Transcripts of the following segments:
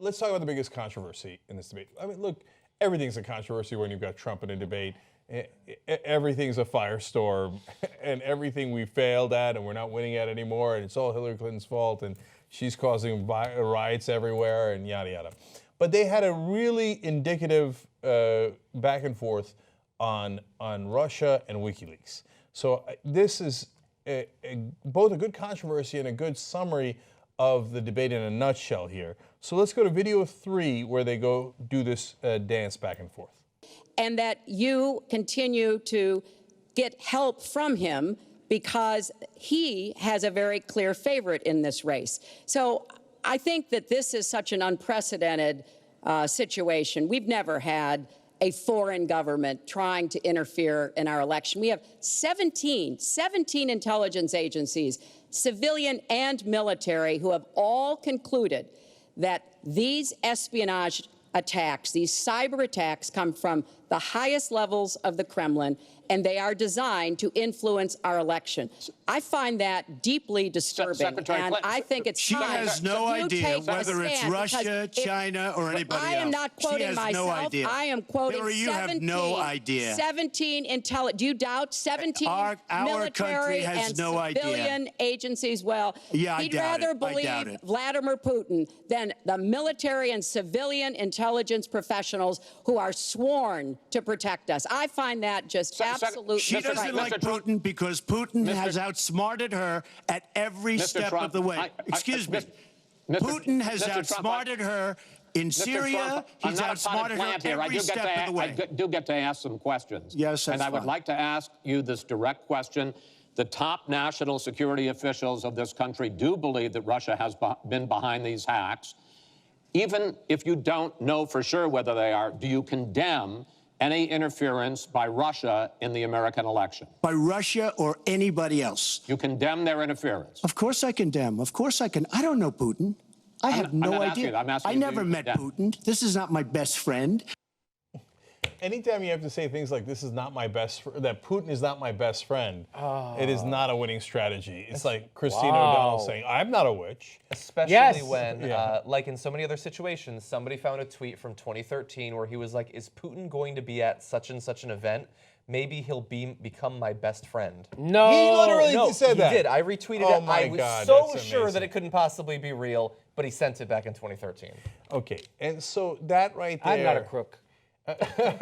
Let's talk about the biggest controversy in this debate. I mean, look, everything's a controversy when you've got Trump in a debate. Everything's a firestorm, and everything we failed at and we're not winning at anymore, and it's all Hillary Clinton's fault, and she's causing riots everywhere, and yada, yada. But they had a really indicative back and forth on Russia and WikiLeaks. So this is both a good controversy and a good summary of the debate in a nutshell here. So let's go to video 3 where they go do this dance back and forth. And that you continue to get help from him because he has a very clear favorite in this race. So I think that this is such an unprecedented situation. We've never had a foreign government trying to interfere in our election. We have 17 intelligence agencies, civilian and military, who have all concluded that these espionage attacks, these cyber attacks, come from the highest levels of the Kremlin, and they are designed to influence our election. I find that deeply disturbing, and I think it's time. She has no idea whether it's Russia, China, or anybody else. I am not quoting myself. No idea. I am quoting Hillary, you have no idea. 17 do you doubt 17 our military has and no civilian idea. agencies? Well, yeah, he'd rather believe Vladimir Putin than the military and civilian intelligence professionals who are sworn to protect us. I find that just absolutely She doesn't like Putin because Putin has outsmarted her at every step of the way. Excuse me. Putin has outsmarted her in Syria. He's outsmarted her every step of the way. I do get to ask some questions. Yes, that's And I would like to ask you this direct question. The top national security officials of this country do believe that Russia has been behind these hacks. Even if you don't know for sure whether they are, do you condemn any interference by Russia in the American election? By Russia or anybody else? You condemn their interference? Of course I condemn. Of course I can. I don't know Putin. I have no idea. I never met Putin. This is not my best friend. Anytime you have to say things like "this is not my best," that Putin is not my best friend, it is not a winning strategy. It's like Christina O'Donnell saying, "I'm not a witch." Especially when, like in so many other situations, somebody found a tweet from 2013 where he was like, "Is Putin going to be at such and such an event? Maybe he'll become my best friend." No, he literally said that. He did. I retweeted oh it. My I was God, so sure that it couldn't possibly be real, but he sent it back in 2013. Okay, and so that right there. I'm not a crook.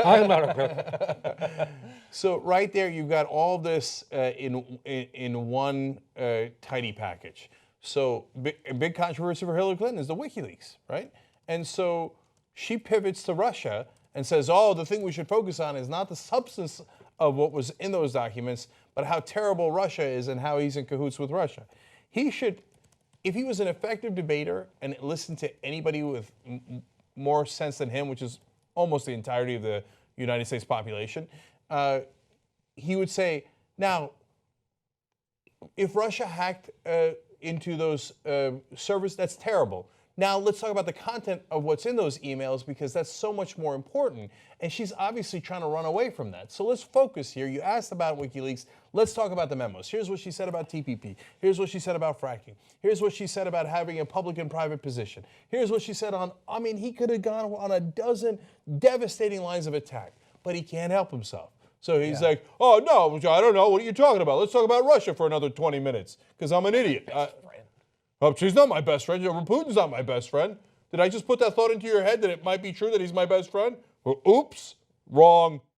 I'm not a crook. So right there, you've got all this in one tiny package. So big controversy for Hillary Clinton is the WikiLeaks, right? And so she pivots to Russia and says, "Oh, the thing we should focus on is not the substance of what was in those documents, but how terrible Russia is and how he's in cahoots with Russia." He should, if he was an effective debater and listened to anybody with more sense than him, which is almost the entirety of the United States population, he would say, now, if Russia hacked into those servers, that's terrible. Now, let's talk about the content of what's in those emails, because that's so much more important. And she's obviously trying to run away from that. So let's focus here. You asked about WikiLeaks. Let's talk about the memos. Here's what she said about TPP. Here's what she said about fracking. Here's what she said about having a public and private position. Here's what she said on, I mean, he could have gone on a dozen devastating lines of attack, but he can't help himself. So he's like, "Oh, no, I don't know. What are you talking about? Let's talk about Russia for another 20 minutes because I'm an idiot." She's not my best friend. Putin's not my best friend. Did I just put that thought into your head that it might be true that he's my best friend? Oops, wrong.